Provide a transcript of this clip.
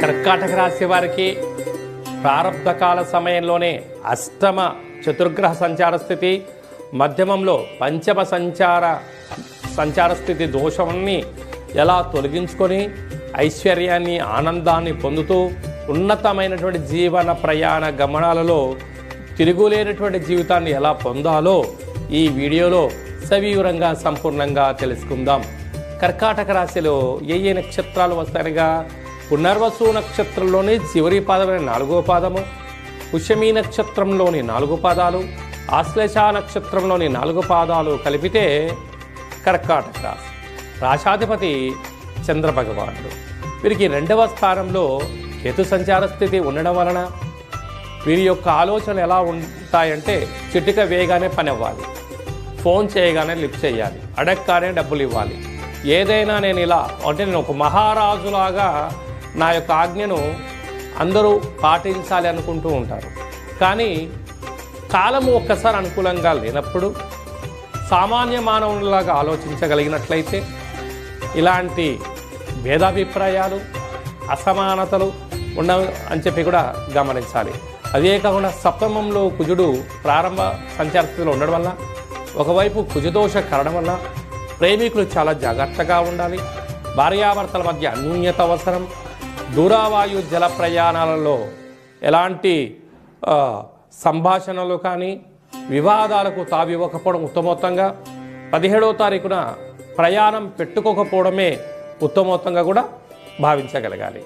కర్కాటక రాశి వారికి ప్రారంభకాల సమయంలోనే అష్టమ చతుర్గ్రహ సంచార స్థితి, మధ్యమంలో పంచమ సంచార స్థితి దోషాన్ని ఎలా తొలగించుకొని ఐశ్వర్యాన్ని ఆనందాన్ని పొందుతూ ఉన్నతమైనటువంటి జీవన ప్రయాణ గమనాలలో తిరుగులేనటువంటి జీవితాన్ని ఎలా పొందాలో ఈ వీడియోలో సవివరంగా సంపూర్ణంగా తెలుసుకుందాం. కర్కాటక రాశిలో ఏ నక్షత్రాలు వస్తాయనగా పునర్వసు నక్షత్రంలోని చివరి పాదమైన 4వ పాదము, పుష్యమీ నక్షత్రంలోని 4 పాదాలు, ఆశ్లేష నక్షత్రంలోని 4 పాదాలు కలిపితే కర్కాటక రాశి. రాశాధిపతి చంద్ర భగవానుడు. వీరికి 2వ స్థానంలో కేతు సంచార స్థితి ఉండడం వలన వీరి యొక్క ఆలోచనలు ఎలా ఉంటాయంటే చిటిక వేగానే పని అవ్వాలి, ఫోన్ చేయగానే లిఫ్ట్ చేయాలి, అడగగానే డబ్బులు ఇవ్వాలి, ఏదైనా నేను ఇలా అంటే నేను ఒక మహారాజులాగా నా యొక్క ఆజ్ఞను అందరూ పాటించాలి అనుకుంటూ ఉంటారు. కానీ కాలము ఒక్కసారి అనుకూలంగా లేనప్పుడు సామాన్య మానవునిలాగా ఆలోచించగలిగినట్లయితే ఇలాంటి భేదాభిప్రాయాలు అసమానతలు ఉండవు అని చెప్పి కూడా గమనించాలి. అదే కాకుండా సప్తమంలో కుజుడు ప్రారంభ సంచార స్థితిలో ఉండడం వల్ల, ఒకవైపు కుజదోష కారణం వల్ల ప్రేమికులు చాలా జాగ్రత్తగా ఉండాలి. భార్యాభర్తల మధ్య అన్యోన్యత అవసరం. దూరావాయు జల ప్రయాణాలలో ఎలాంటి సంభాషణలు కానీ వివాదాలకు తావివ్వకపోవడం ఉత్తమోత్తంగా. 17వ తారీఖున ప్రయాణం పెట్టుకోకపోవడమే ఉత్తమోత్తంగా కూడా భావించగలగాలి.